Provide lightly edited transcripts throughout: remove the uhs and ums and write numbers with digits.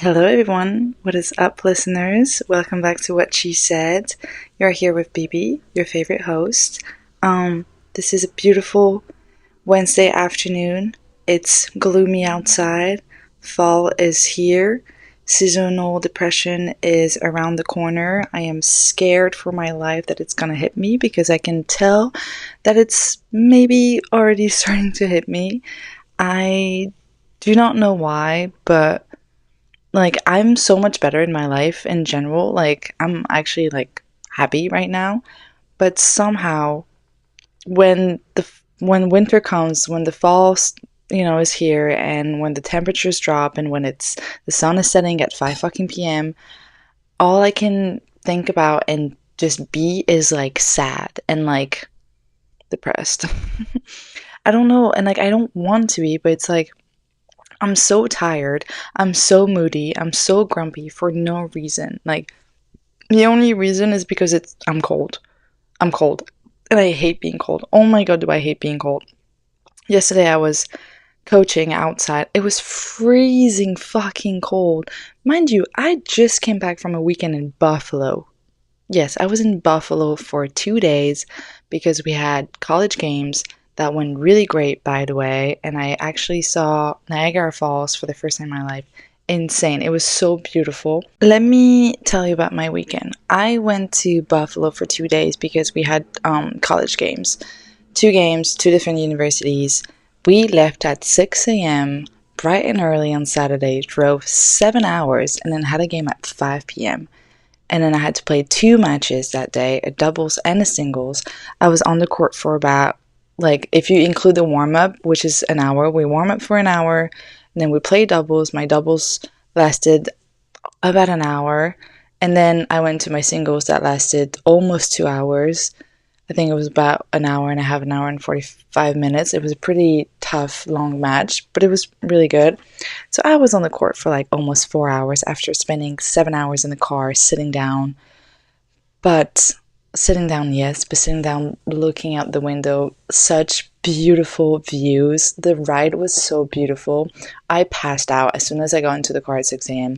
Hello, everyone. What is up, listeners? Welcome back to What She Said. You're here with Bibi, your favorite host. This is a beautiful Wednesday afternoon. It's gloomy outside. Fall is here. Seasonal depression is around the corner. I am scared for my life that it's gonna hit me because I can tell that it's maybe already starting to hit me. I do not know why, but I'm so much better in my life in general. I'm actually happy right now, but somehow when winter comes, when the fall is here, and when the temperatures drop, and when it's the sun is setting at 5 fucking p.m., all I can think about and just be is sad and depressed. I don't know, and I don't want to be, but it's I'm so tired. I'm so moody. I'm so grumpy for no reason. The only reason is because I'm cold. I'm cold. And I hate being cold. Oh my god, do I hate being cold. Yesterday I was coaching outside. It was freezing fucking cold. Mind you, I just came back from a weekend in Buffalo. Yes, I was in Buffalo for 2 days because we had college games that went really great, by the way. And I actually saw Niagara Falls for the first time in my life. Insane. It was so beautiful. Let me tell you about my weekend. I went to Buffalo for 2 days because we had college games. Two games, two different universities. We left at 6 a.m. bright and early on Saturday, drove 7 hours, and then had a game at 5 p.m. And then I had to play two matches that day, a doubles and a singles. I was on the court for about, if you include the warm-up, which is an hour, we warm up for an hour, and then we play doubles. My doubles lasted about an hour, and then I went to my singles that lasted almost 2 hours. I think it was about an hour and a half, an hour and 45 minutes. It was a pretty tough, long match, but it was really good. So I was on the court for almost 4 hours after spending 7 hours in the car sitting down. But sitting down, yes, but sitting down looking out the window, such beautiful views. The ride was so beautiful. I passed out as soon as I got into the car at 6 a.m.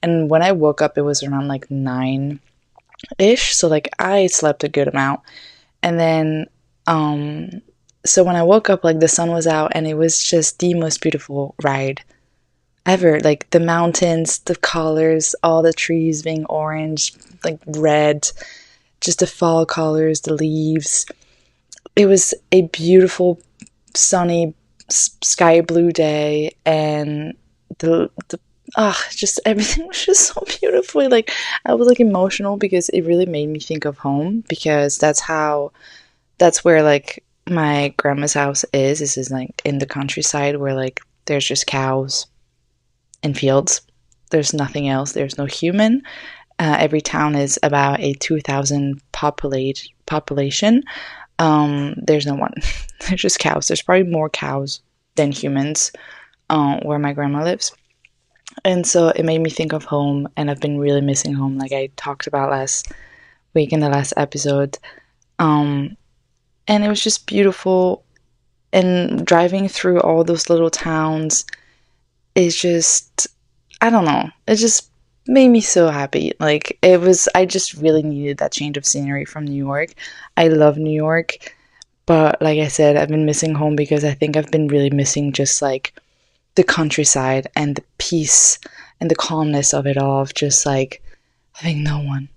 And when I woke up, it was around 9-ish. So I slept a good amount. And then, so when I woke up, the sun was out, and it was just the most beautiful ride ever. The mountains, the colors, all the trees being orange, red, just the fall colors, the leaves. It was a beautiful, sunny, sky blue day, and just everything was just so beautifully. I was emotional because it really made me think of home, because that's where my grandma's house is. This is in the countryside where there's just cows and fields. There's nothing else. There's no human. Every town is about a 2,000 population. There's no one. There's just cows. There's probably more cows than humans where my grandma lives. And so it made me think of home, and I've been really missing home, like I talked about last week in the last episode. And it was just beautiful. And driving through all those little towns is just, I don't know, it just made me so happy. I just really needed that change of scenery from New York. I love New York, but like I said, I've been missing home because I think I've been really missing just the countryside and the peace and the calmness of it all, of just having no one,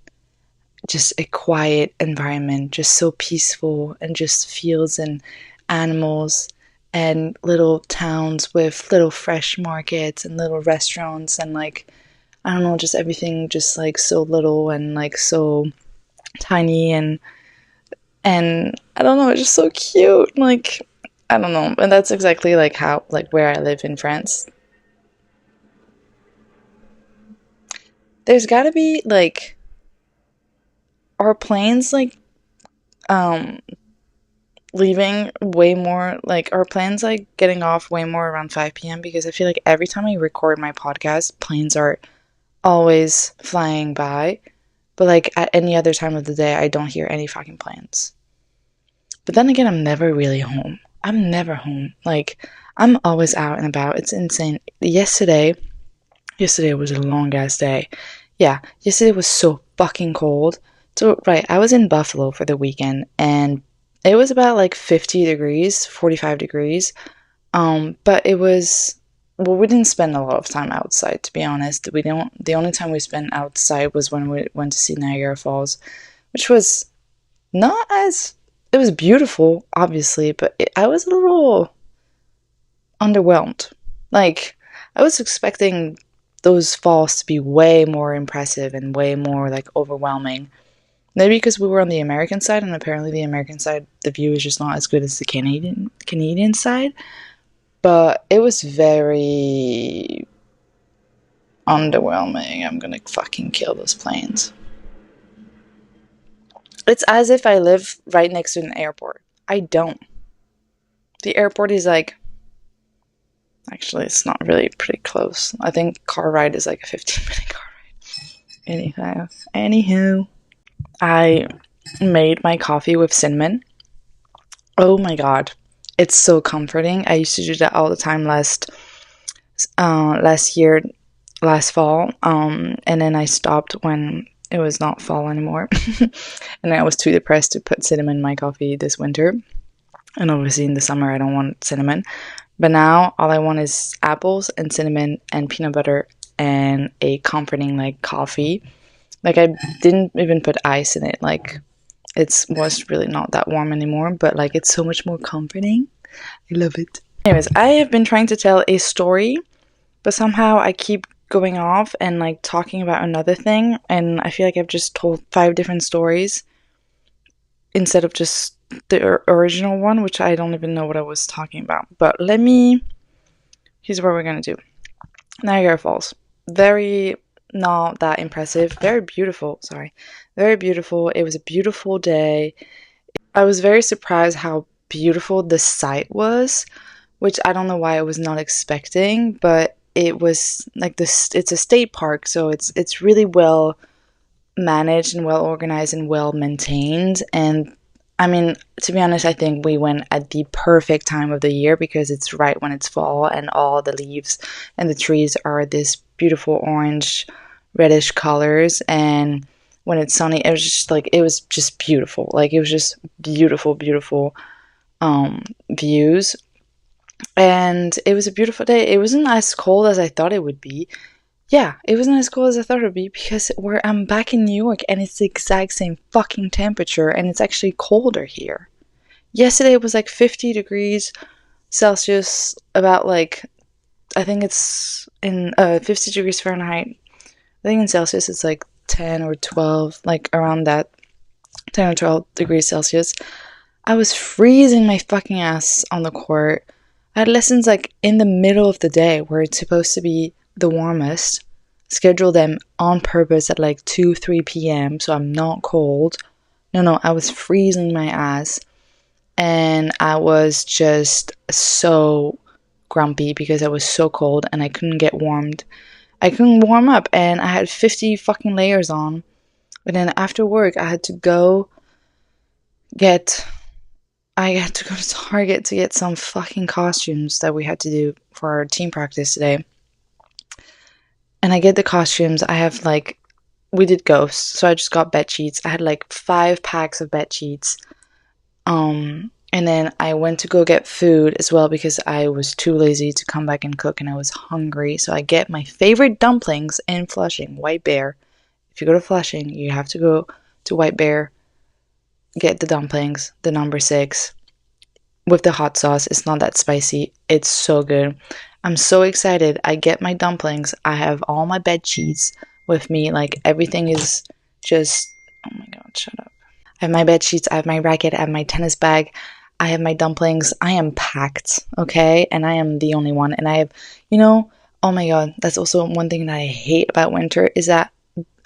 just a quiet environment, just so peaceful, and just fields and animals and little towns with little fresh markets and little restaurants, and I don't know, just everything just so little and so tiny, and I don't know, it's just so cute. I don't know, and that's exactly how where I live in France. There's got to be are planes um leaving way more, are planes getting off way more around 5 p.m., because I feel every time I record my podcast, planes are always flying by, but at any other time of the day I don't hear any fucking planes. But then again, I'm never really home. I'm never home. I'm always out and about. It's insane. Yesterday Yesterday was a long ass day. Yeah, yesterday was so fucking cold. So, right, I was in Buffalo for the weekend and it was about like 50 degrees, 45 degrees. But it was, well, we didn't spend a lot of time outside, to be honest. The only time we spent outside was when we went to see Niagara Falls, which was not as, it was beautiful, obviously, but I was a little underwhelmed. Like, I was expecting those falls to be way more impressive and way more like overwhelming. Maybe because we were on the American side, and apparently the American side, the view is just not as good as the Canadian side. But it was very underwhelming. I'm gonna fucking kill those planes. It's as if I live right next to an airport. I don't. The airport is like, actually, it's not really pretty close. I think car ride is like a 15-minute car ride. Anywho, I made my coffee with cinnamon. Oh my god, it's so comforting. I used to do that all the time last year, last fall, and then I stopped when it was not fall anymore, and I was too depressed to put cinnamon in my coffee this winter. And obviously in the summer I don't want cinnamon, but now all I want is apples and cinnamon and peanut butter and a comforting like coffee. Like I didn't even put ice in it. Like it was really not that warm anymore, but like it's so much more comforting. I love it. Anyways, I have been trying to tell a story, but somehow I keep going off and like talking about another thing, and I feel like I've just told 5 different stories instead of just the original one, which I don't even know what I was talking about. But here's what we're gonna do. Niagara Falls. Very not that impressive. Very beautiful. Sorry. Very beautiful. It was a beautiful day. I was very surprised how beautiful the site was, which I don't know why I was not expecting, but it was like this. It's a state park, so it's really well managed and well organized and well maintained. And I mean, to be honest, I think we went at the perfect time of the year because it's right when it's fall and all the leaves and the trees are this beautiful orange, reddish colors. And when it's sunny, it was just beautiful. Like it was just beautiful, beautiful views. And it was a beautiful day. It wasn't as cold as I thought it would be. Yeah, it wasn't as cold as I thought it would be because I'm back in New York and it's the exact same fucking temperature and it's actually colder here. Yesterday it was like 50 degrees Celsius, about like, I think it's in 50 degrees Fahrenheit. I think in Celsius it's like 10 or 12, like around that 10 or 12 degrees Celsius. I was freezing my fucking ass on the court. I had lessons like in the middle of the day where it's supposed to be the warmest, schedule them on purpose at like 2-3 p.m. so I'm not cold. No, I was freezing my ass and I was just so grumpy because I was so cold and I couldn't get warmed. I couldn't warm up and I had 50 fucking layers on. And then after work I had to go to Target to get some fucking costumes that we had to do for our team practice today. And I get the costumes. I have like, we did ghosts, so I just got bed sheets. I had like 5 packs of bed sheets. And then I went to go get food as well because I was too lazy to come back and cook and I was hungry. So I get my favorite dumplings in Flushing, White Bear. If you go to Flushing, you have to go to White Bear, get the dumplings, the number 6, with the hot sauce. It's not that spicy. It's so good. I'm so excited. I get my dumplings. I have all my bed sheets with me. Like everything is just, oh my god, shut up. I have my bed sheets, I have my racket, I have my tennis bag, I have my dumplings. I am packed, okay? And I am the only one. And I have, oh my god, that's also one thing that I hate about winter is that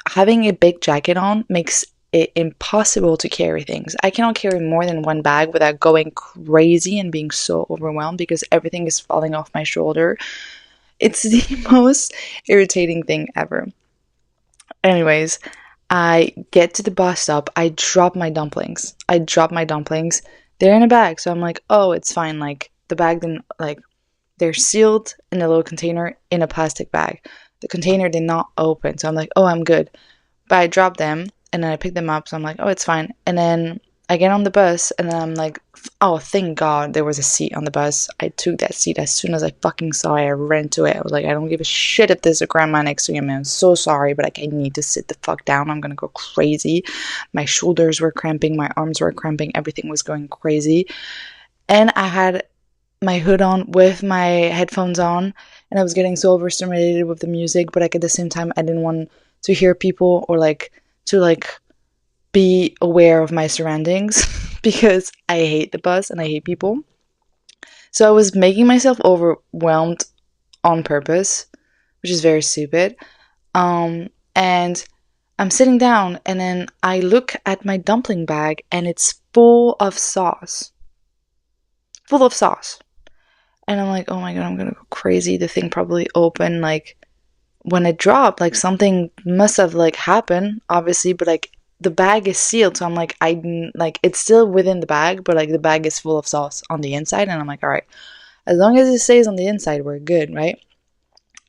having a big jacket on makes it impossible to carry things. I cannot carry more than 1 bag without going crazy and being so overwhelmed because everything is falling off my shoulder. It's the most irritating thing ever. Anyways, I get to the bus stop. I drop my dumplings. They're in a bag. So I'm like, oh, it's fine. Like the bag didn't, like, they're sealed in a little container in a plastic bag. The container did not open. So I'm like, oh, I'm good. But I dropped them and then I picked them up. So I'm like, oh, it's fine. And then I get on the bus and then I'm like, oh, thank God there was a seat on the bus. I took that seat as soon as I fucking saw it. I ran to it. I was like, I don't give a shit if there's a grandma next to me. I'm so sorry, but like, I need to sit the fuck down. I'm gonna go crazy. My shoulders were cramping. My arms were cramping. Everything was going crazy. And I had my hood on with my headphones on, and I was getting so overstimulated with the music, but like at the same time I didn't want to hear people or like to like be aware of my surroundings because I hate the bus and I hate people. So I was making myself overwhelmed on purpose, which is very stupid. And I'm sitting down and then I look at my dumpling bag and it's full of sauce. Full of sauce. And I'm like, oh my God, I'm gonna go crazy. The thing probably opened like when it dropped, like something must have like happened, obviously, but like the bag is sealed, so I'm like, like it's still within the bag, but like the bag is full of sauce on the inside, and I'm like, all right, as long as it stays on the inside, we're good, right?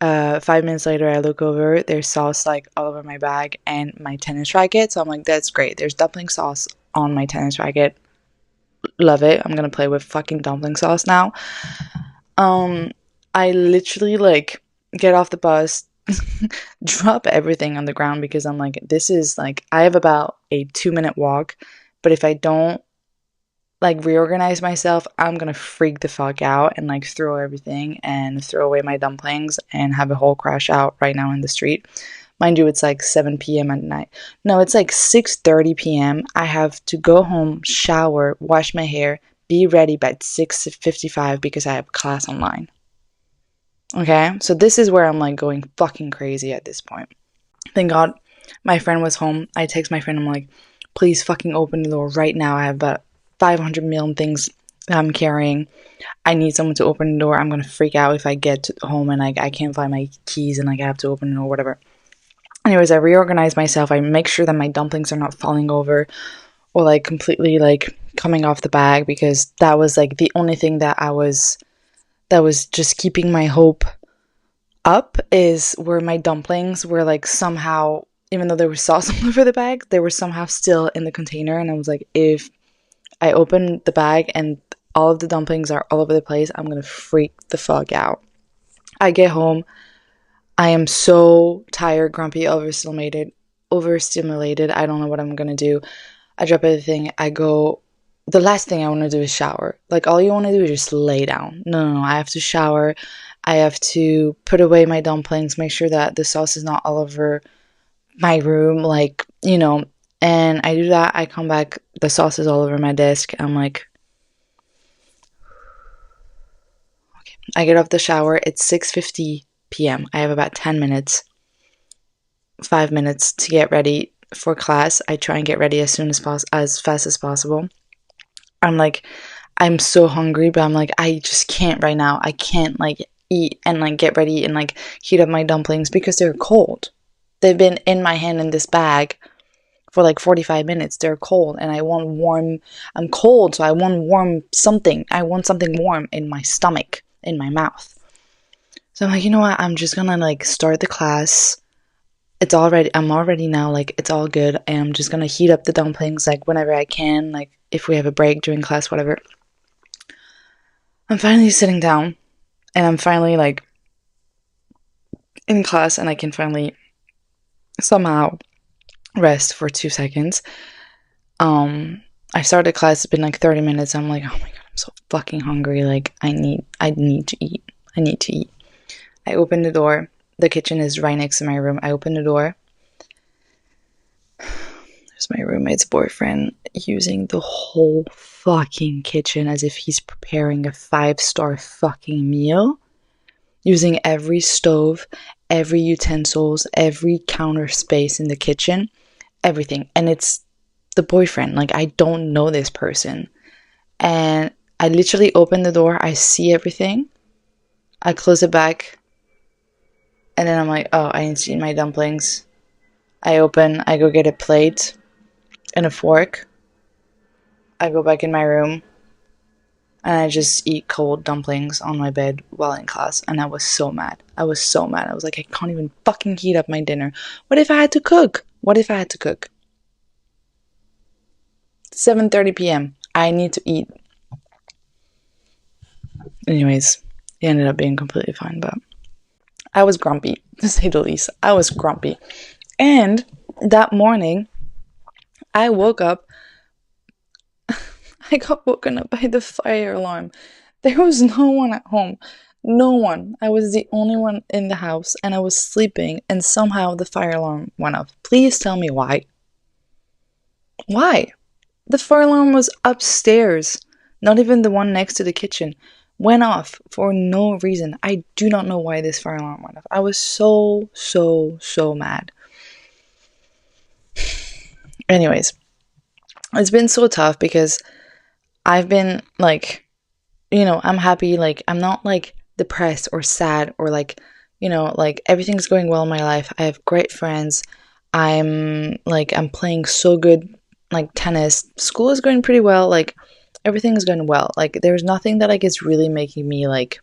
5 minutes later, I look over, there's sauce like all over my bag and my tennis racket, so I'm like, that's great. There's dumpling sauce on my tennis racket. Love it. I'm gonna play with fucking dumpling sauce now. I literally like get off the bus, drop everything on the ground because I'm like, this is like, I have about a 2 minute walk, but if I don't like reorganize myself, I'm gonna freak the fuck out and like throw everything and throw away my dumplings and have a whole crash out right now in the street. Mind you, it's like 7 p.m. at night. No, it's like 6:30 p.m. I have to go home, shower, wash my hair, be ready by 6:55 because I have class online. Okay, so this is where I'm like going fucking crazy at this point. Thank God my friend was home. I text my friend, I'm like, please fucking open the door right now. I have about 500 million things that I'm carrying. I need someone to open the door. I'm gonna freak out if I get home and like I can't find my keys and like I have to open it or whatever. Anyways, I reorganize myself. I make sure that my dumplings are not falling over or like completely like coming off the bag because that was like the only thing that was just keeping my hope up is where my dumplings were like somehow, even though there was sauce all over the bag, they were somehow still in the container. And I was like, if I open the bag and all of the dumplings are all over the place, I'm gonna freak the fuck out. I get home. I am so tired, grumpy, overstimulated. I don't know what I'm gonna do. I drop everything. I go. The last thing I want to do is shower. Like, all you want to do is just lay down. No. I have to shower. I have to put away my dumplings, make sure that the sauce is not all over my room, like, and I do that. I come back, the sauce is all over my desk. I'm like, okay. I get off the shower. It's 6:50 p.m. I have about 10 minutes, 5 minutes to get ready for class. I try and get ready as fast as possible. I'm like, I'm so hungry, but I'm like, I just can't right now. I can't like eat and like get ready and like heat up my dumplings because they're cold. They've been in my hand in this bag for like 45 minutes. They're cold and I want warm. I'm cold, so I want warm something. I want something warm in my stomach, in my mouth. So I'm like, you know what? I'm just gonna like start the class. I'm already now, like, it's all good. And I'm just gonna heat up the dumplings like whenever I can, like if we have a break during class, whatever. I'm finally sitting down and I'm finally like in class and I can finally somehow rest for 2 seconds. I started class, it's been like 30 minutes. I'm like, oh my God, I'm so fucking hungry. Like, I need to eat. I need to eat. I open the door. The kitchen is right next to my room. I open the door. There's my roommate's boyfriend using the whole fucking kitchen as if he's preparing a 5-star fucking meal. Using every stove, every utensils, every counter space in the kitchen, everything. And it's the boyfriend. Like, I don't know this person. And I literally open the door. I see everything. I close it back. And then I'm like, oh, I didn't see my dumplings. I go get a plate and a fork. I go back in my room. and I just eat cold dumplings on my bed while in class, and I was so mad. I was so mad. I was like, I can't even fucking heat up my dinner. What if I had to cook? What if I had to cook? 7:30 p.m. I need to eat. Anyways, it ended up being completely fine, but I was grumpy, to say the least. I was grumpy. And that morning, I woke up. I got woken up by the fire alarm. There was no one at home. No one. I was the only one in the house, and I was sleeping, and somehow the fire alarm went off. Please tell me why. Why? The fire alarm was upstairs, not even the one next to the kitchen. Went off for no reason. I do not know why this fire alarm went off. I was so mad. Anyways, it's been so tough because I've been like, I'm happy. Like, I'm not like depressed or sad or like, like everything's going well in my life. I have great friends. I'm playing so good, like tennis. School is going pretty well. Like, everything is going well. Like, there's nothing that like is really making me like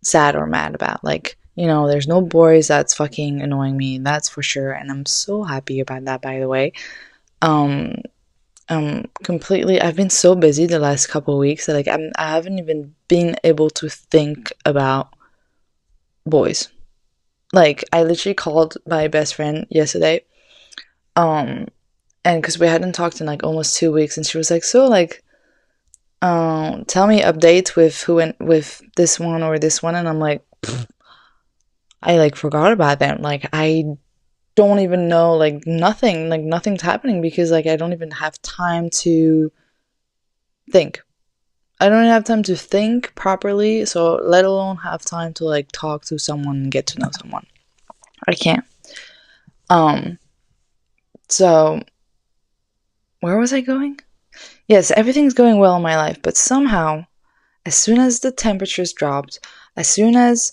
sad or mad about. Like, there's no boys that's fucking annoying me. That's for sure. And I'm so happy about that, by the way. Completely, I've been so busy the last couple of weeks that like I haven't even been able to think about boys. Like, I literally called my best friend yesterday, and because we hadn't talked in like almost 2 weeks, and she was like, so like, tell me updates with who went with this one or this one, and I'm like, I like forgot about them. Like, I don't even know, like nothing's happening because like I don't even have time to think. I don't have time to think properly, so let alone have time to like talk to someone and get to know someone. I can't. So where was I going? Yes, everything's going well in my life, but somehow, as soon as the temperatures dropped, as soon as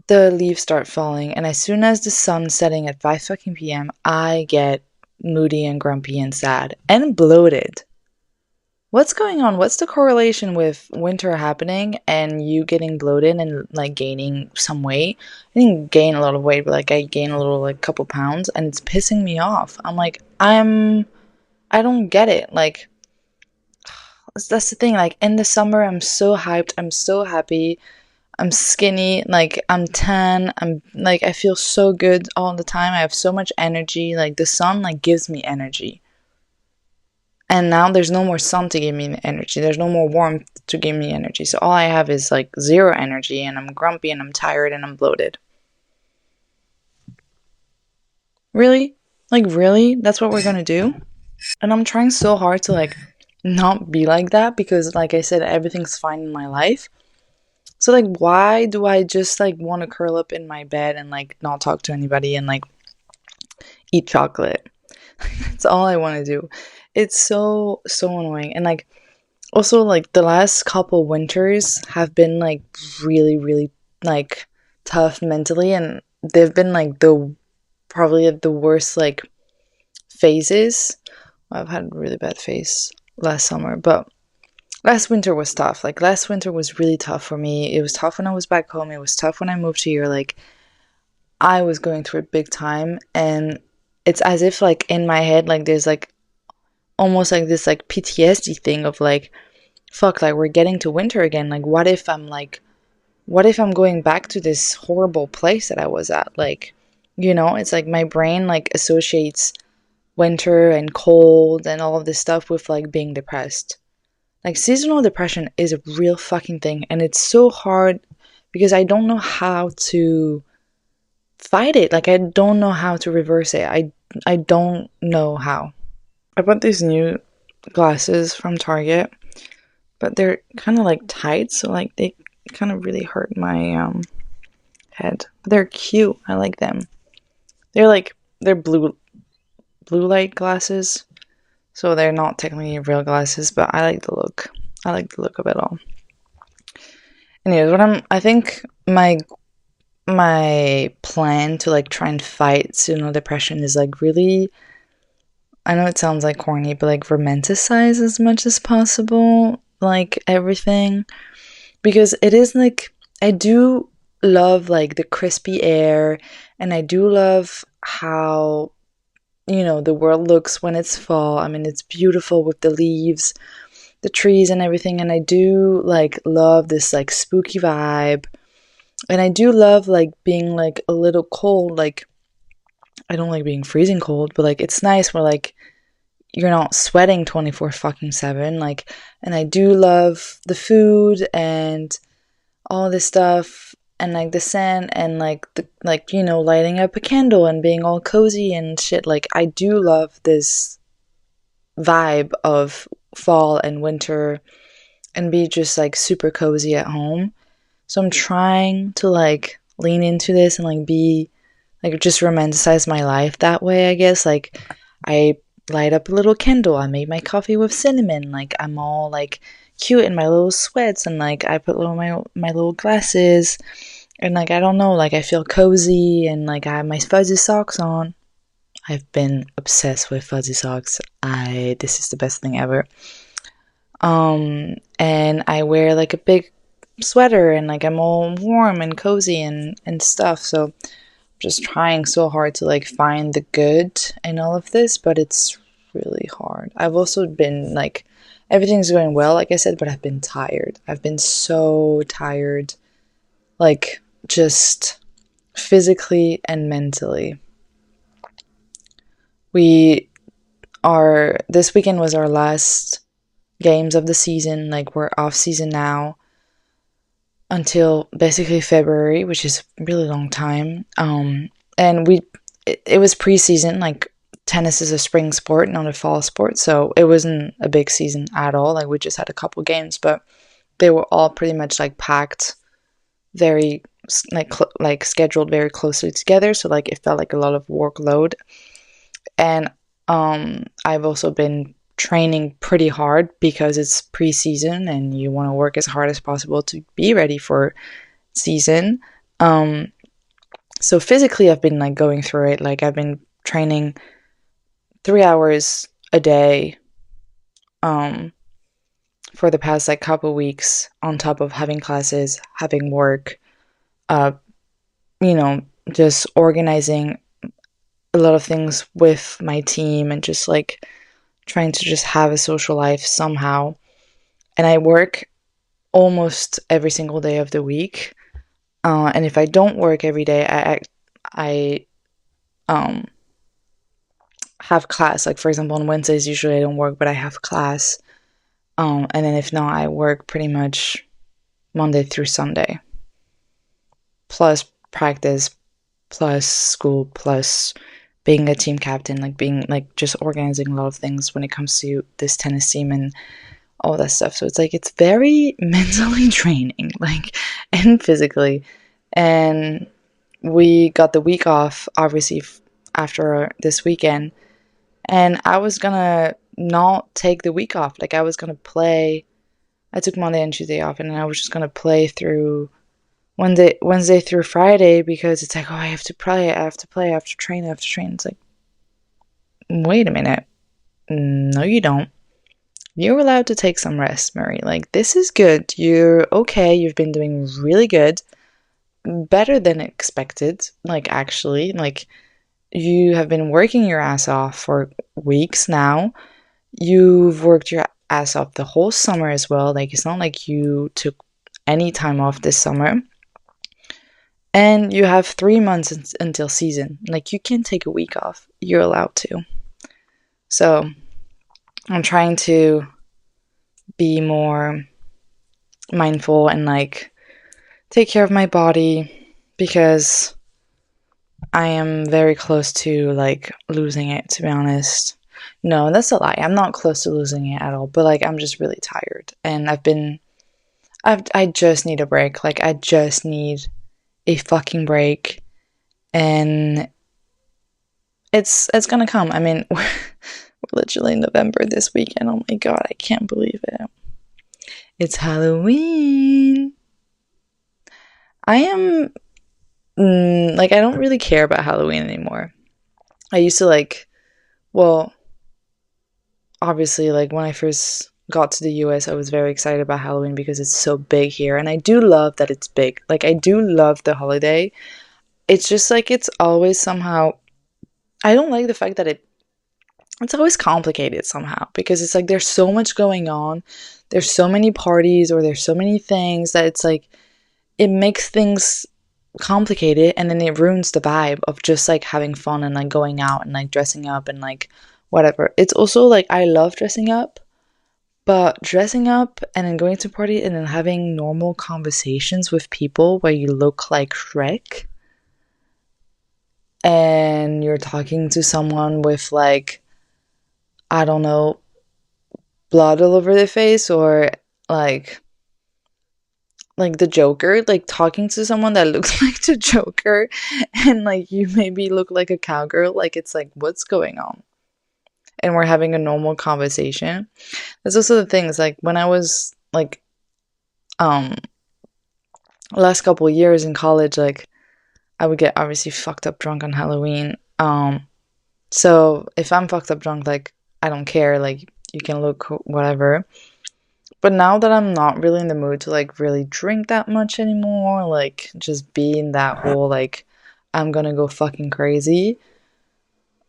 the leaves start falling, and as soon as the sun's setting at 5 fucking p.m., I get moody and grumpy and sad and bloated. What's going on? What's the correlation with winter happening and you getting bloated and like gaining some weight? I didn't gain a lot of weight, but like I gained a little, like couple pounds, and it's pissing me off. I'm like, I don't get it. Like, that's the thing. Like, in the summer, I'm so hyped. I'm so happy. I'm skinny, like I'm tan, I'm like I feel so good all the time. I have so much energy. Like, the sun like gives me energy. And now there's no more sun to give me energy. There's no more warmth to give me energy. So all I have is like zero energy, and I'm grumpy and I'm tired and I'm bloated. Really? Like, really? That's what we're going to do? And I'm trying so hard to like not be like that because like I said, everything's fine in my life. So like, why do I just like want to curl up in my bed and like not talk to anybody and like eat chocolate? That's all I want to do. It's so annoying. And like, also like the last couple winters have been like really like tough mentally, and they've been like probably the worst like phases. I've had a really bad phase last summer, but last winter was tough. Like, last winter was really tough for me. It was tough when I was back home. It was tough when I moved here. Like, I was going through it big time. And it's as if, like, in my head, like, there's, like, almost, like, this, like, PTSD thing of, like, fuck, like, we're getting to winter again. Like, what if I'm going back to this horrible place that I was at? Like, it's like my brain, like, associates winter and cold and all of this stuff with, like, being depressed. Like, seasonal depression is a real fucking thing, and it's so hard because I don't know how to fight it. Like, I don't know how to reverse it. I don't know how. I bought these new glasses from Target, but they're kind of like tight, so like they kind of really hurt my head. But they're cute. I like them. They're blue light glasses. So they're not technically real glasses, but I like the look. I like the look of it all. Anyways, I think my plan to like try and fight seasonal depression is like really, I know it sounds like corny, but like romanticize as much as possible like everything, because it is like, I do love like the crispy air, and I do love how, the world looks when it's fall. I mean, it's beautiful with the leaves, the trees and everything, and I do like love this like spooky vibe. And I do love like being like a little cold, like I don't like being freezing cold, but like it's nice where like you're not sweating 24 fucking 7, like. And I do love the food and all this stuff, and like the scent, and like the like lighting up a candle and being all cozy and shit. Like I do love this vibe of fall and winter, and be just like super cozy at home. So I'm trying to like lean into this and like be like just romanticize my life that way, I guess. Like I light up a little candle, I made my coffee with cinnamon, like I'm all like cute in my little sweats, and like I put little my little glasses, and like I don't know, like I feel cozy, and like I have my fuzzy socks on. I've been obsessed with fuzzy socks. This is the best thing ever. And I wear like a big sweater, and like I'm all warm and cozy and stuff. So I'm just trying so hard to like find the good in all of this, but it's really hard. I've also been like, everything's going well, like I said, but I've been tired. I've been so tired, like just physically and mentally. This weekend was our last games of the season. Like we're off season now until basically February, which is a really long time. And it was preseason. Like tennis is a spring sport, not a fall sport, so it wasn't a big season at all. Like we just had a couple games, but they were all pretty much like packed, very like scheduled very closely together. So like it felt like a lot of workload, and I've also been training pretty hard because it's preseason and you want to work as hard as possible to be ready for season. So physically I've been like going through it. Like I've been training 3 hours a day for the past like couple weeks, on top of having classes, having work, just organizing a lot of things with my team, and just like trying to just have a social life somehow. And I work almost every single day of the week. And if I don't work every day, I have class. Like for example, on Wednesdays usually I don't work, but I have class. And then if not, I work pretty much Monday through Sunday, plus practice, plus school, plus being a team captain, like being like just organizing a lot of things when it comes to this tennis team and all that stuff. So it's like it's very mentally draining, like, and physically. And we got the week off, obviously, after this weekend, and I was gonna not take the week off. Like I was gonna play. I took Monday and Tuesday off, and I was just gonna play through Wednesday through Friday, because it's like, oh, I have to play, I have to play, I have to train, I have to train. It's like, wait a minute. No, you don't. You're allowed to take some rest, Murray. Like, this is good. You're okay. You've been doing really good. Better than expected. Like, actually, like, you have been working your ass off for weeks now. You've worked your ass off the whole summer as well. Like, it's not like you took any time off this summer. And you have 3 months until season. Like, you can take a week off. You're allowed to. So, I'm trying to be more mindful and, like, take care of my body, because I am very close to, like, losing it, to be honest. No, that's a lie. I'm not close to losing it at all. But, like, I'm just really tired. And I just need a break. Like, I just need a fucking break, and it's gonna come. I mean, we're literally in November this weekend. Oh my god, I can't believe it. It's Halloween. I am like, I don't really care about Halloween anymore. I used to, like, well, obviously, like when I first got to the US, I was very excited about Halloween because it's so big here. And I do love that it's big. Like, I do love the holiday. It's just like it's always somehow, I don't like the fact that it's always complicated somehow because it's like there's so much going on. There's so many parties or there's so many things that it's like it makes things complicated, and then it ruins the vibe of just like having fun and like going out and like dressing up and like whatever. It's also like I love dressing up, but dressing up and then going to a party and then having normal conversations with people where you look like Shrek and you're talking to someone with like, I don't know, blood all over their face, or like the Joker, like talking to someone that looks like the Joker, and like you maybe look like a cowgirl, like it's like what's going on? And we're having a normal conversation. That's also the things like when I was like um last couple of years in college, like I would get obviously fucked up drunk on Halloween. So if I'm fucked up drunk, like I don't care, like you can look whatever. But now that I'm not really in the mood to like really drink that much anymore, like just be in that whole like I'm gonna go fucking crazy.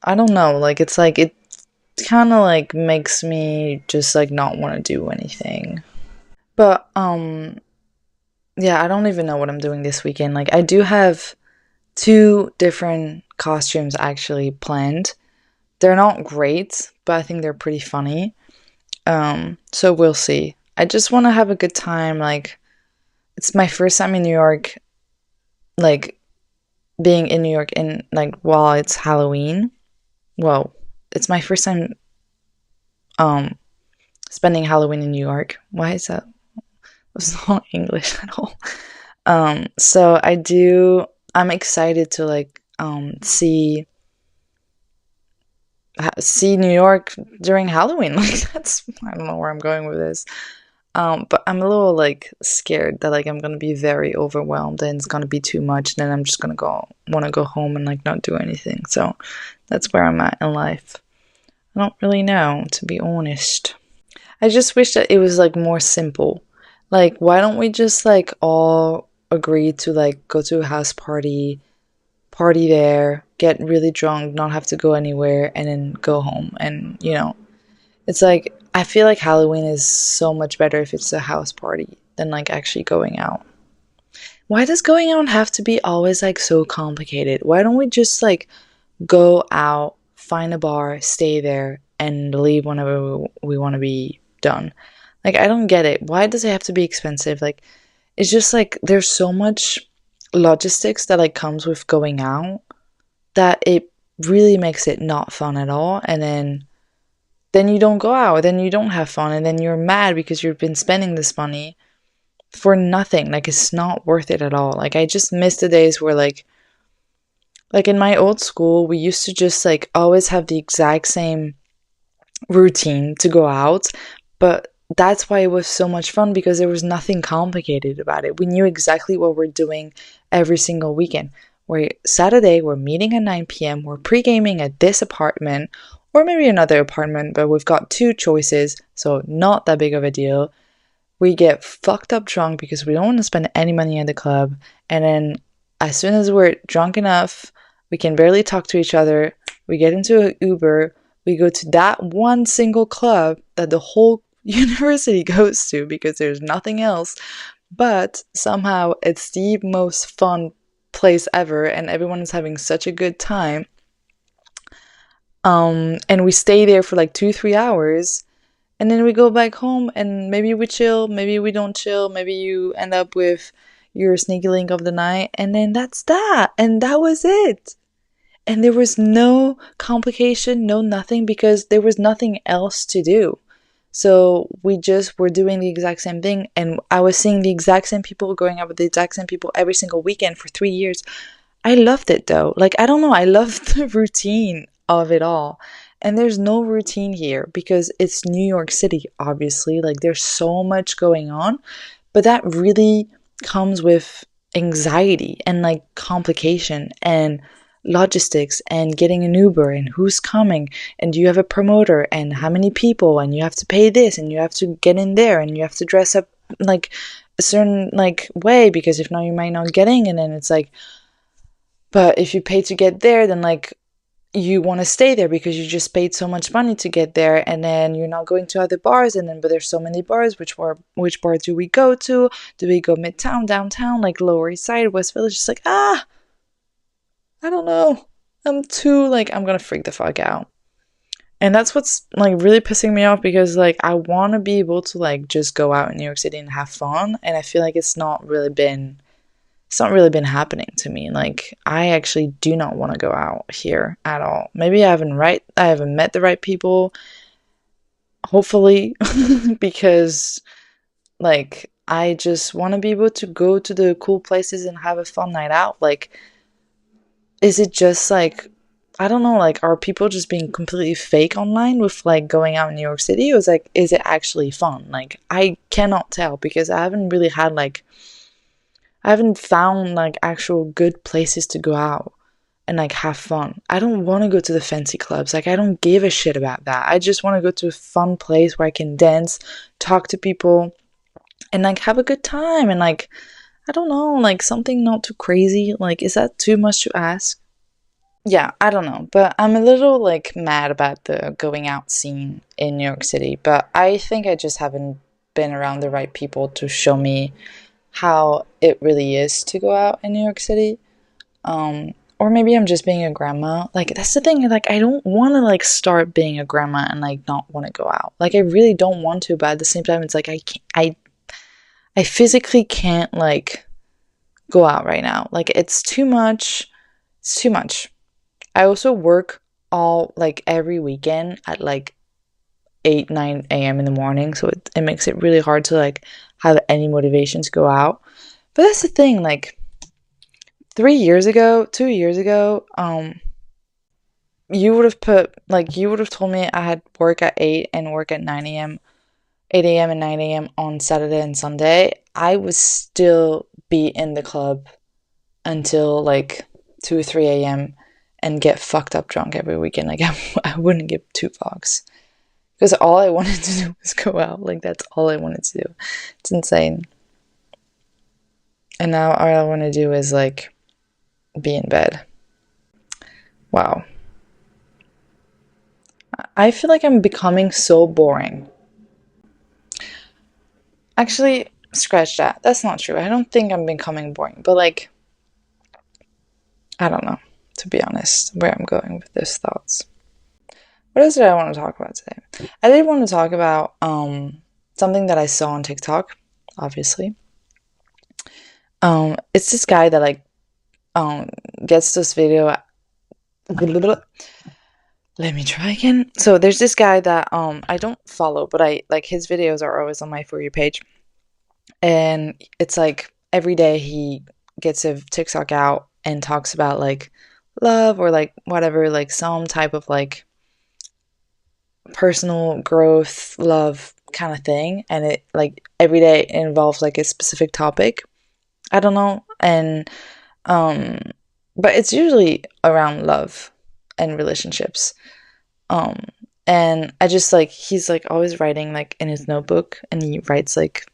I don't know, like it's like it kind of like makes me just like not want to do anything. But yeah, I don't even know what I'm doing this weekend. Like I do have two different costumes actually planned. They're not great, but I think they're pretty funny. So we'll see. I just want to have a good time. Like, it's my first time in New York, like, being in New York in, like, while it's Halloween. Well, it's my first time, um, spending Halloween in New York. Why is that? It's not English at all. So I'm excited to, like, see New York during Halloween. Like that's I don't know where I'm going with this. But I'm a little like scared that like I'm gonna be very overwhelmed and it's gonna be too much, and then I'm just gonna wanna go home and like not do anything. So that's where I'm at in life. I don't really know, to be honest. I just wish that it was like more simple. Like why don't we just like all agree to like go to a house party there, get really drunk, not have to go anywhere, and then go home. And, it's like, I feel like Halloween is so much better if it's a house party than like actually going out. Why does going out have to be always like so complicated? Why don't we just like go out, find a bar, stay there, and leave whenever we want to be done? Like, I don't get it. Why does it have to be expensive? Like, it's just like there's so much logistics that like comes with going out that it really makes it not fun at all. And then you don't go out, then you don't have fun, and then you're mad because you've been spending this money for nothing. Like it's not worth it at all. Like I just miss the days where like in my old school we used to just like always have the exact same routine to go out, but that's why it was so much fun, because there was nothing complicated about it. We knew exactly what we're doing every single weekend. Where Saturday we're meeting at 9 p.m. We're pre-gaming at this apartment or maybe another apartment, but we've got two choices, so not that big of a deal. We get fucked up drunk because we don't want to spend any money at the club, and then as soon as we're drunk enough, we can barely talk to each other. We get into an Uber. We go to that one single club that the whole university goes to because there's nothing else, but somehow it's the most fun place ever and everyone is having such a good time. And we stay there for like 2-3 hours, and then we go back home and maybe we chill, maybe we don't chill, maybe you end up with your sneaky link of the night, and then that's that, and that was it. And there was no complication, no nothing, because there was nothing else to do. So we just were doing the exact same thing, and I was seeing the exact same people, going out with the exact same people every single weekend for 3 years. I loved it though. Like, I don't know, I loved the routine of it all. And there's no routine here because it's New York City, obviously. Like, there's so much going on, but that really comes with anxiety and like complication and logistics and getting an Uber and who's coming, and you have a promoter and how many people, and you have to pay this and you have to get in there and you have to dress up like a certain like way, because if not you might not get in. And then it's like, but if you pay to get there, then like you want to stay there because you just paid so much money to get there, and then you're not going to other bars, and then but there's so many bars. Which bar do we go to? Do we go midtown, downtown, like Lower East Side, West Village? Just like, I don't know. I'm gonna freak the fuck out. And that's what's like really pissing me off, because like I want to be able to like just go out in New York City and have fun, and I feel like it's not really been happening to me. Like I actually do not want to go out here at all. Maybe I haven't met the right people, hopefully, because like I just want to be able to go to the cool places and have a fun night out. Like, is it just like, I don't know, like, are people just being completely fake online with like going out in New York City? Or is it actually fun? Like, I cannot tell, because I haven't found like actual good places to go out and like have fun. I don't want to go to the fancy clubs. Like, I don't give a shit about that. I just want to go to a fun place where I can dance, talk to people, and like have a good time. And like, I don't know, like something not too crazy. Like, is that too much to ask? Yeah, I don't know, but I'm a little like mad about the going out scene in New York City, but I think I just haven't been around the right people to show me how it really is to go out in New York City. Or maybe I'm just being a grandma. Like, that's the thing, like I don't want to like start being a grandma and like not want to go out. Like, I really don't want to, but at the same time it's like I physically can't like go out right now. Like, it's too much. It's too much. I also work every weekend at like 8, 9 a.m. in the morning, so it makes it really hard to like have any motivation to go out. But that's the thing, like 2 years ago, you would have told me I had work at 8 and work at 9 a.m., 8 a.m. and 9 a.m. on Saturday and Sunday. I would still be in the club until like 2 or 3 a.m. and get fucked up drunk every weekend. Like, I wouldn't give two fucks. Because all I wanted to do was go out. Like, that's all I wanted to do. It's insane. And now all I want to do is, like, be in bed. Wow. I feel like I'm becoming so boring. Actually, scratch that. That's not true. I don't think I'm becoming boring. But, like, I don't know, to be honest, where I'm going with these thoughts. What else did I want to talk about today? I did want to talk about something that I saw on TikTok, obviously. It's this guy that like gets this video. Let me try again. So there's this guy that I don't follow, but I like his videos are always on my For You page. And it's like every day he gets a TikTok out and talks about like love or like whatever, like some type of like personal growth, love kind of thing. And it like every day involves like a specific topic. I don't know. And but it's usually around love and relationships. And I just like, he's like always writing like in his notebook, and he writes like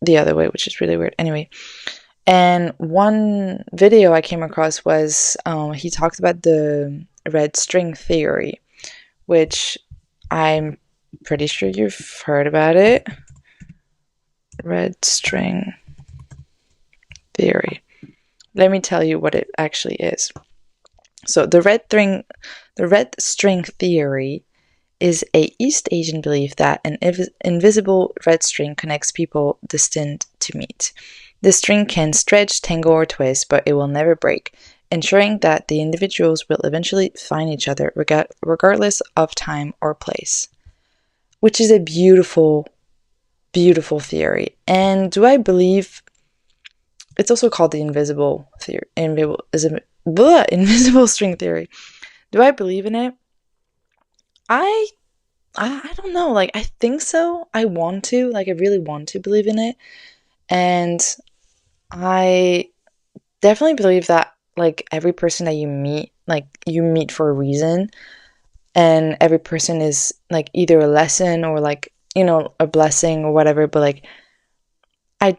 the other way, which is really weird. Anyway, and one video I came across was he talked about the red string theory, which I'm pretty sure you've heard about it. Red string theory. Let me tell you what it actually is. So the red string theory is a East Asian belief that an invisible red string connects people destined to meet. The string can stretch, tangle, or twist, but it will never break, ensuring that the individuals will eventually find each other regardless of time or place. Which is a beautiful, beautiful theory. And do I believe... It's also called the invisible theory. Invisible string theory. Do I believe in it? I don't know. Like, I think so. I want to. Like, I really want to believe in it. And I definitely believe that like every person that you meet, like you meet for a reason, and every person is like either a lesson or like, you know, a blessing or whatever. But like I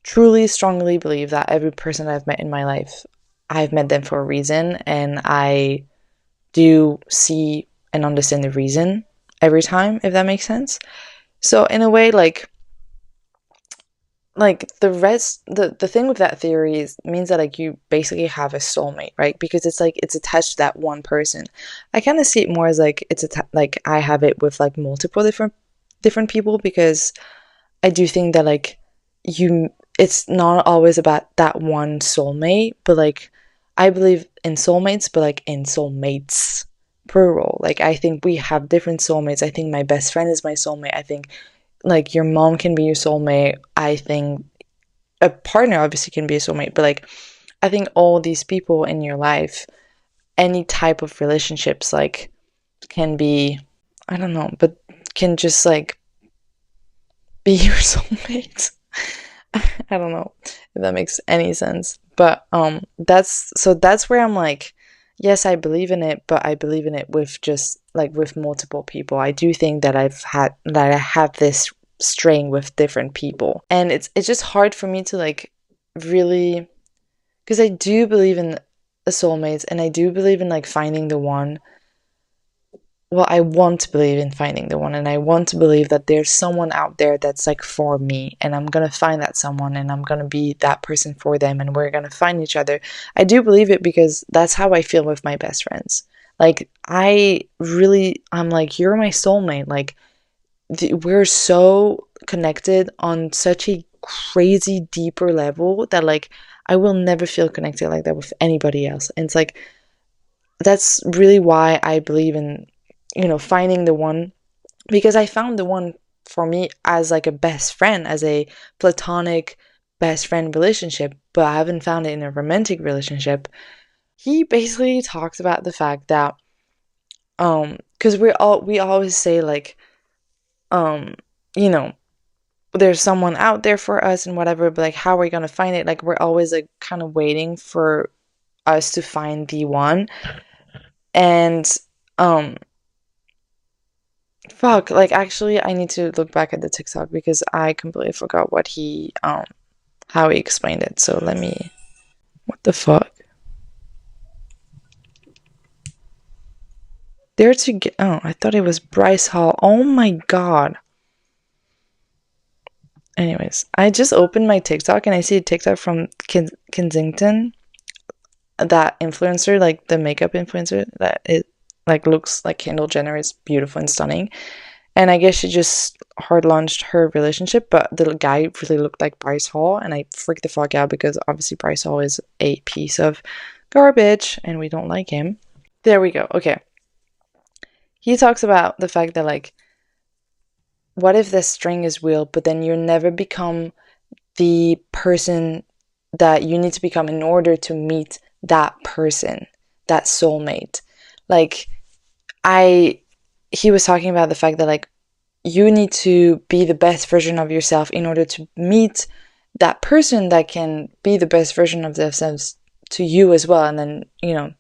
truly strongly believe that every person I've met in my life, I've met them for a reason, and I do see and understand the reason every time, if that makes sense. So in a way, like the thing with that theory is means that like you basically have a soulmate, right? Because it's like it's attached to that one person. I kind of see it more as like like I have it with like multiple different people, because I do think that like you it's not always about that one soulmate, but like I believe in soulmates, but like in soulmates plural. Like I think we have different soulmates. I think my best friend is my soulmate. I think like your mom can be your soulmate. I think a partner obviously can be a soulmate, but like I think all these people in your life, any type of relationships, like can be, I don't know, but can just like be your soulmate. I don't know if that makes any sense. But that's where I'm like, yes, I believe in it, but I believe in it with just like with multiple people. I do think that I have this strain with different people. And it's just hard for me to like really, because I do believe in a soulmate, and I do believe in like finding the one. Well, I want to believe in finding the one, and I want to believe that there's someone out there that's like for me, and I'm gonna find that someone, and I'm gonna be that person for them, and we're gonna find each other. I do believe it because that's how I feel with my best friends. Like, I'm like, you're my soulmate. Like, we're so connected on such a crazy deeper level that, like, I will never feel connected like that with anybody else. And it's like, that's really why I believe in, you know, finding the one, because I found the one for me as like a best friend, as a platonic best friend relationship, but I haven't found it in a romantic relationship. He basically talks about the fact that because we always say like um you know, there's someone out there for us and whatever, but like how are we gonna find it? Like we're always like kind of waiting for us to find the one. And um fuck, like actually I need to look back at the TikTok because I completely forgot what he how he explained it. So let me, what the fuck? There to get, oh, I thought it was Bryce Hall. Oh my god. Anyways, I just opened my TikTok and I see a TikTok from Kensington, that influencer, like the makeup influencer that it like looks like Kendall Jenner, is beautiful and stunning. And I guess she just hard launched her relationship, but the guy really looked like Bryce Hall, and I freaked the fuck out because obviously Bryce Hall is a piece of garbage and we don't like him. There we go. Okay. He talks about the fact that, like, what if the string is real, but then you never become the person that you need to become in order to meet that person, that soulmate? Like, he was talking about the fact that, like, you need to be the best version of yourself in order to meet that person that can be the best version of themselves to you as well. And then, you know,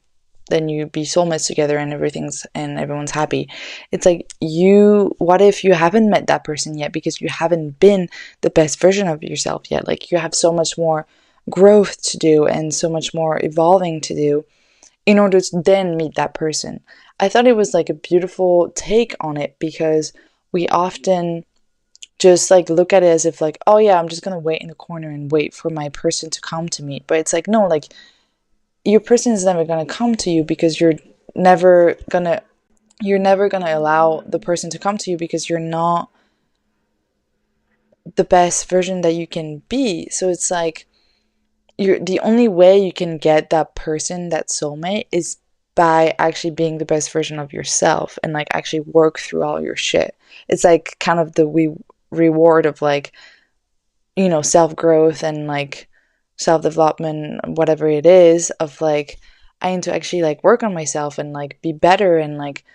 then you be soulmates together and everyone's happy. It's like, what if you haven't met that person yet because you haven't been the best version of yourself yet? Like, you have so much more growth to do and so much more evolving to do in order to then meet that person. I thought it was like a beautiful take on it, because we often just like look at it as if like, oh yeah, I'm just gonna wait in the corner and wait for my person to come to me. But it's like, no, like, your person is never gonna come to you because never gonna you're never gonna allow the person to come to you because you're not the best version that you can be. So it's like, you're the only way you can get that person, that soulmate, is by actually being the best version of yourself and like actually work through all your shit. It's like kind of the reward of like, you know, self-growth and like self-development, whatever it is, of like, I need to actually like work on myself and like be better and like,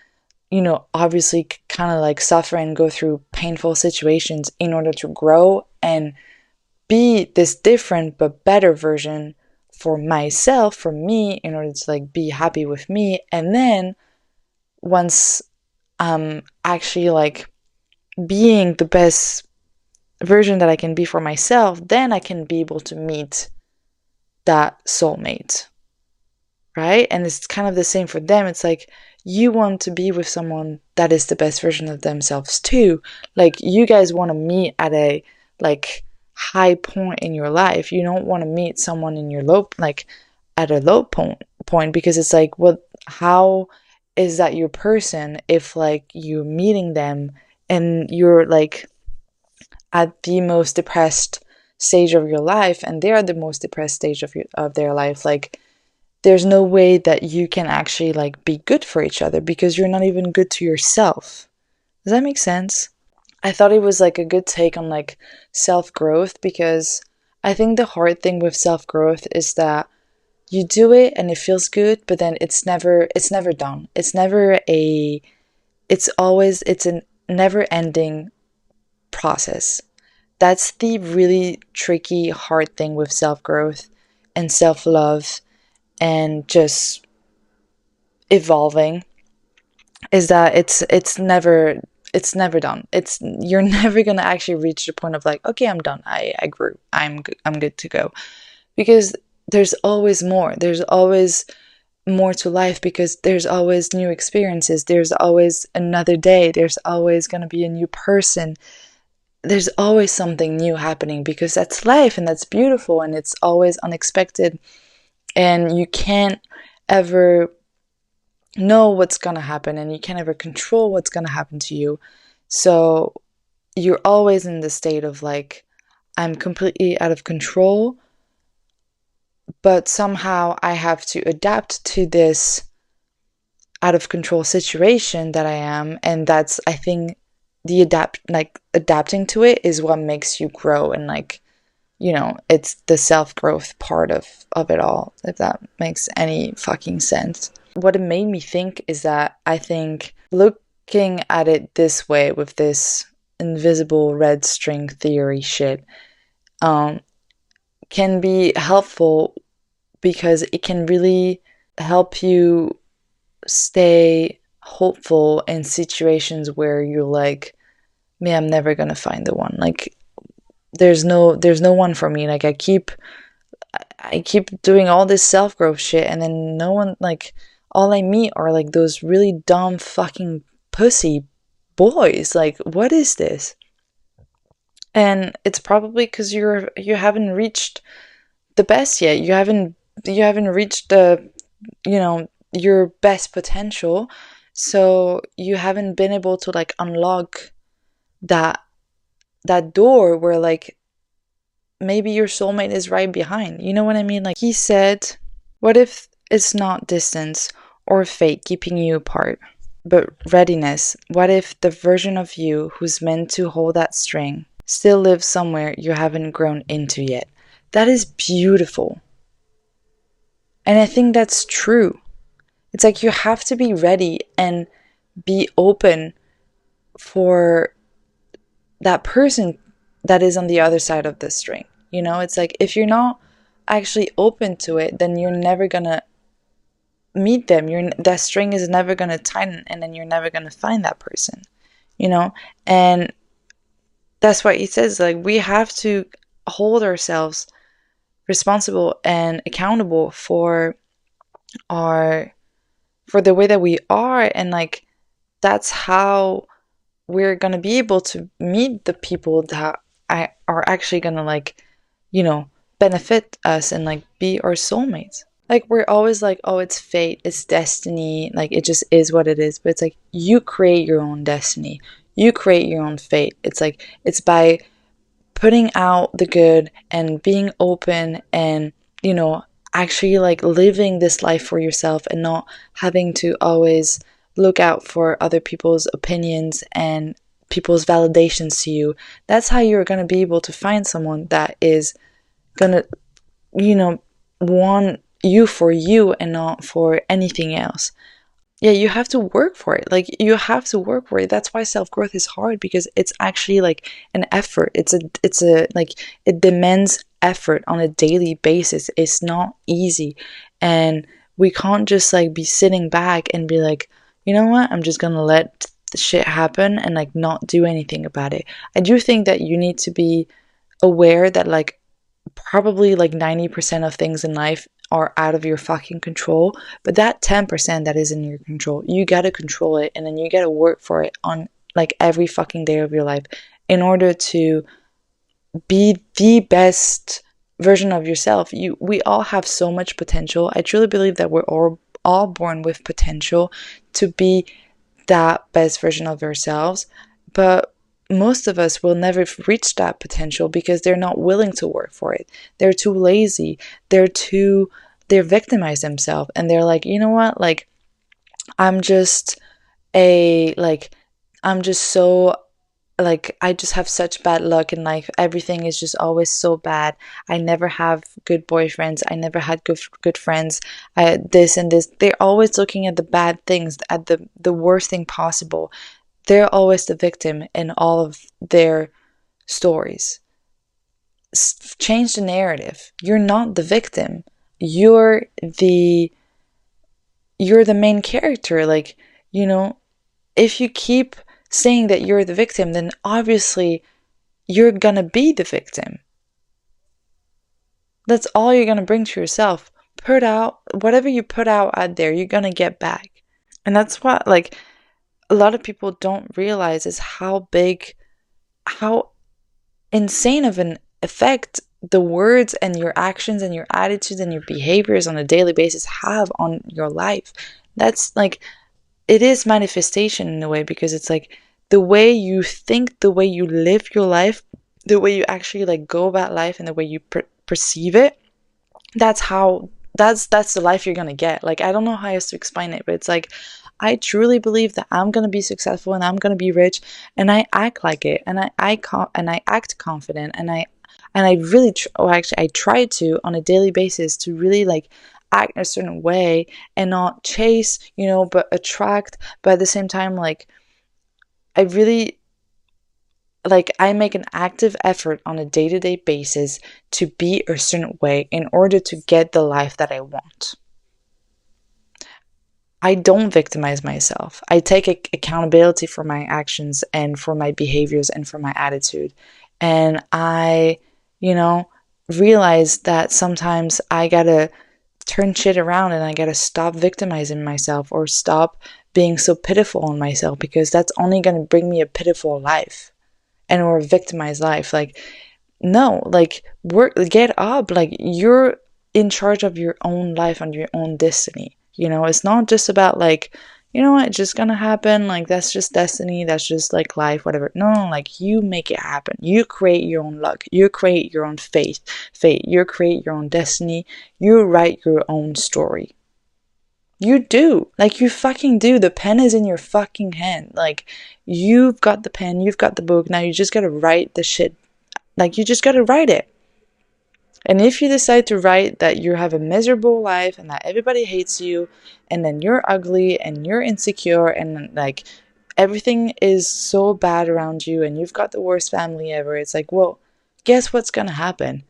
you know, obviously kind of like suffer and go through painful situations in order to grow and be this different but better version for myself, for me, in order to like be happy with me. And then once I'm actually like being the best version that I can be for myself, then I can be able to meet that soulmate, right? And it's kind of the same for them. It's like you want to be with someone that is the best version of themselves too. Like you guys want to meet at a like high point in your life. You don't want to meet someone in your low, like at a low point, because it's like, what, how is that your person if like you're meeting them and you're like at the most depressed stage of your life and they are the most depressed stage of their life? Like there's no way that you can actually like be good for each other because you're not even good to yourself. Does that make sense? I thought it was like a good take on like self-growth, because I think the hard thing with self-growth is that you do it and it feels good, but then it's never done. It's a never ending process. That's the really tricky, hard thing with self-growth and self-love and just evolving, is that it's never done. It's You're never gonna actually reach the point of like, okay, I'm done. I grew. I'm good to go. Because there's always more. There's always more to life, because there's always new experiences. There's always another day. There's always gonna be a new person. There's always something new happening, because that's life and that's beautiful and it's always unexpected. And you can't ever know what's gonna happen and you can't ever control what's gonna happen to you. So you're always in the state of like, I'm completely out of control, but somehow I have to adapt to this out of control situation that I am. And that's, I think, adapting to it is what makes you grow. And like, it's the self-growth part of it all, if that makes any fucking sense. What it made me think is that I think looking at it this way, with this invisible red string theory shit, can be helpful, because it can really help you stay hopeful in situations where you're like, man, I'm never gonna find the one. Like there's no one for me. Like I keep doing all this self-growth shit, and then no one, like all I meet are like those really dumb fucking pussy boys. Like what is this? And it's probably because you haven't reached the best yet. You haven't reached the, your best potential. So you haven't been able to like unlock that door where like maybe your soulmate is right behind. You know what I mean? Like he said, what if it's not distance or fate keeping you apart, but readiness? What if the version of you who's meant to hold that string still lives somewhere you haven't grown into yet? That is beautiful. And I think that's true. It's like you have to be ready and be open for that person that is on the other side of the string. It's like if you're not actually open to it, then you're never gonna meet them. That string is never gonna tighten, and then you're never gonna find that person. And that's why he says, like, we have to hold ourselves responsible and accountable for the way that we are, and like that's how we're gonna be able to meet the people that are actually gonna like, benefit us and like be our soulmates. Like we're always like, oh, it's fate, it's destiny, like it just is what it is. But it's like you create your own destiny, you create your own fate. It's like it's by putting out the good and being open and actually like living this life for yourself and not having to always look out for other people's opinions and people's validations to you. That's how you're going to be able to find someone that is going to want you for you and not for anything else. Yeah, you have to work for it. Like, you have to work for it. That's why self-growth is hard, because it's actually like an effort. It's a like, it demands effort on a daily basis. It's not easy. And we can't just like be sitting back and be like, you know what, I'm just gonna let the shit happen and like not do anything about it. I do think that you need to be aware that like probably like 90% of things in life are out of your fucking control, but that 10% that is in your control, you got to control it, and then you got to work for it on like every fucking day of your life in order to be the best version of yourself. We all have so much potential. I truly believe that we're all born with potential to be that best version of ourselves, but most of us will never reach that potential because they're not willing to work for it. They're too lazy. They're victimized themselves, and they're like, you know what, like, I'm just a like I'm just so like, I just have such bad luck in life. Everything is just always so bad. I never have good boyfriends. I never had good friends. This and this. They're always looking at the bad things, at the worst thing possible. They're always the victim in all of their stories. Change the narrative. You're not the victim. You're the you're the main character. Like, you know, if you keep saying that you're the victim, then obviously you're gonna be the victim. That's all you're gonna bring to yourself. Put out whatever you put out there, you're gonna get back. And that's what, like, a lot of people don't realize is how big, how insane of an effect the words and your actions and your attitudes and your behaviors on a daily basis have on your life. That's like, it is manifestation in a way, because it's like the way you think, the way you live your life, the way you actually like go about life, and the way you perceive it. That's how. That's the life you're gonna get. Like, I don't know how else to explain it, but it's like, I truly believe that I'm gonna be successful and I'm gonna be rich, and I act like it, and I act confident, and I really actually I try to on a daily basis to really like act a certain way and not chase, but attract. But at the same time, like, I really like, I make an active effort on a day-to-day basis to be a certain way in order to get the life that I want. I don't victimize myself. I take accountability for my actions and for my behaviors and for my attitude. And I, you know, realize that sometimes I gotta turn shit around, and I gotta stop victimizing myself or stop being so pitiful on myself, because that's only gonna bring me a pitiful life and or a victimized life. Like, no, like, work, get up. Like, you're in charge of your own life and your own destiny. It's not just about like, you know what, it's just gonna happen. Like, that's just destiny. That's just like life, whatever. No, like, you make it happen. You create your own luck. You create your own fate. You create your own destiny. You write your own story. You do. Like, you fucking do. The pen is in your fucking hand. Like, you've got the pen, you've got the book. Now you just gotta write the shit. Like, you just gotta write it. And if you decide to write that you have a miserable life and that everybody hates you, and then you're ugly and you're insecure and like everything is so bad around you and you've got the worst family ever, it's like, well, guess what's gonna happen?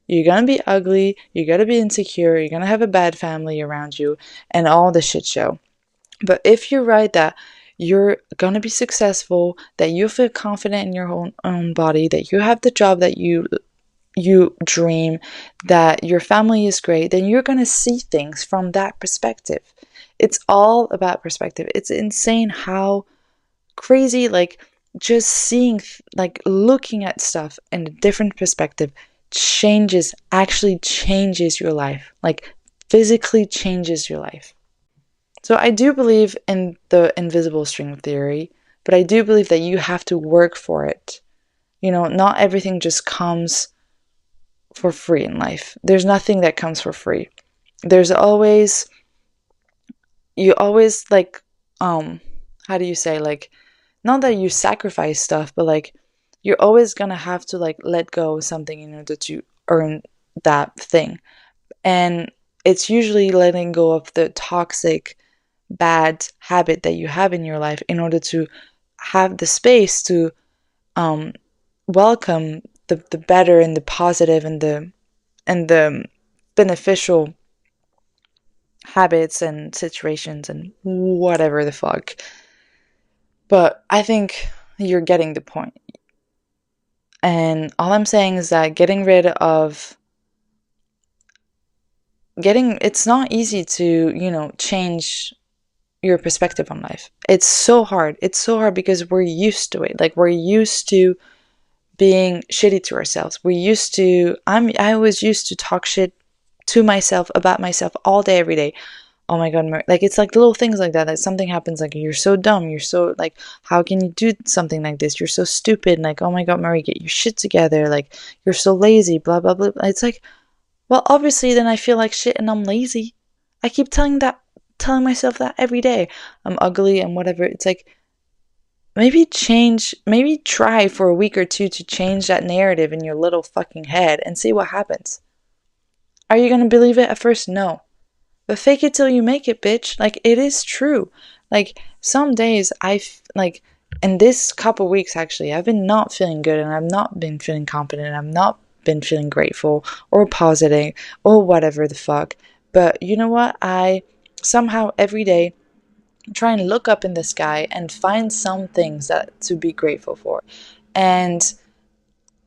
You're gonna be ugly, you're gonna be insecure, you're gonna have a bad family around you, and all the shit show. But if you write that you're gonna be successful, that you feel confident in your own body, that you have the job that you dream, that your family is great, then you're going to see things from that perspective. It's all about perspective. It's insane how crazy, like, just seeing, like, looking at stuff in a different perspective actually changes your life. Like, physically changes your life. So I do believe in the invisible string theory, but I do believe that you have to work for it. Not everything just comes for free in life. There's nothing that comes for free. There's always, you always like, how do you say, like, not that you sacrifice stuff, but like, you're always gonna have to like let go of something in order to earn that thing. And it's usually letting go of the toxic bad habit that you have in your life in order to have the space to welcome the better and the positive and the beneficial habits and situations and whatever the fuck. But I think you're getting the point. And all I'm saying is that it's not easy to, change your perspective on life. It's so hard. It's so hard because we're used to it. Like, we're used to being shitty to ourselves. I was used to talk shit to myself about myself all day, every day. Oh my god, like, it's like little things like that. Like, something happens, like, you're so dumb, you're so, like, how can you do something like this? You're so stupid. Like, oh my god, Marie, get your shit together. Like, you're so lazy, blah blah blah. It's like, well, obviously then I feel like shit and I'm lazy. I keep telling myself that every day. I'm ugly and whatever. It's like, maybe try for a week or two to change that narrative in your little fucking head and see what happens. Are you going to believe it at first? No. But fake it till you make it, bitch. Like, it is true. Like, some days like, in this couple weeks, actually, I've been not feeling good and I've not been feeling confident. I've not been feeling grateful or positive or whatever the fuck. But you know what? I somehow every day try and look up in the sky and find some things that to be grateful for. And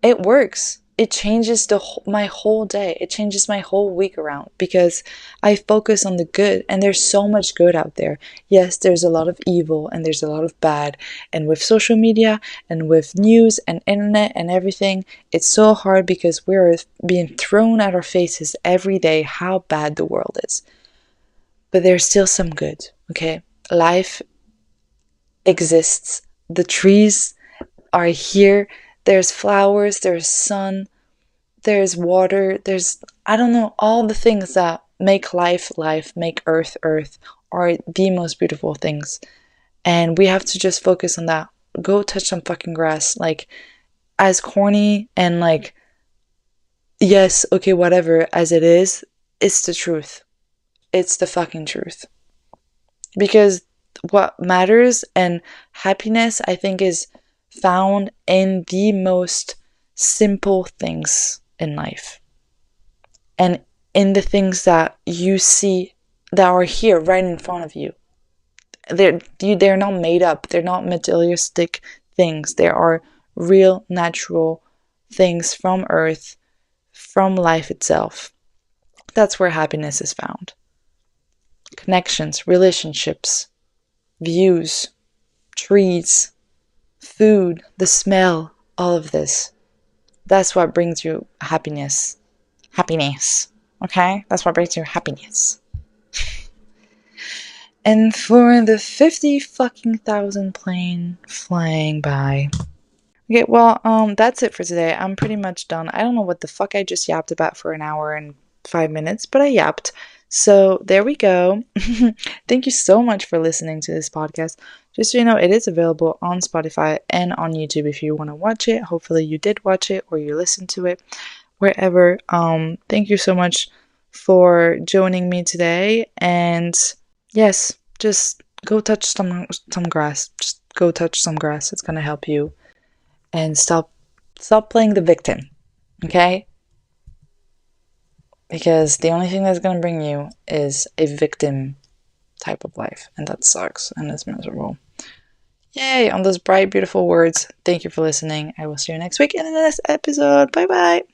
it works. It changes my whole day. It changes my whole week around because I focus on the good, and there's so much good out there. Yes, there's a lot of evil and there's a lot of bad. And with social media and with news and internet and everything, it's so hard because we're being thrown at our faces every day how bad the world is. But there's still some good, okay? Life exists. The trees are here. There's flowers, there's sun, there's water, there's, I don't know, all the things that make life, make earth, are the most beautiful things. And we have to just focus on that. Go touch some fucking grass. Like, as corny and like, yes, okay, whatever, as it is, it's the truth. It's the fucking truth. Because what matters and happiness, I think, is found in the most simple things in life and in the things that you see that are here right in front of you. They're not made up. They're not materialistic things. They are real, natural things from earth, from life itself. That's where happiness is found. Connections, relationships, views, trees, food, the smell, all of this. That's what brings you happiness. Happiness. Okay? That's what brings you happiness. And for the 50 fucking thousand plane flying by. Okay, well, that's it for today. I'm pretty much done. I don't know what the fuck I just yapped about for an hour and 5 minutes, but I yapped. So there we go. Thank you so much for listening to this podcast. Just so you know, it is available on Spotify and on YouTube if you want to watch it. Hopefully you did watch it or you listened to it wherever. Thank you so much for joining me today. And yes, just go touch some grass. Just go touch some grass. It's gonna help you. And stop playing the victim. Okay? Because the only thing that's going to bring you is a victim type of life. And that sucks. And it's miserable. Yay! On those bright, beautiful words, thank you for listening. I will see you next week in the next episode. Bye bye!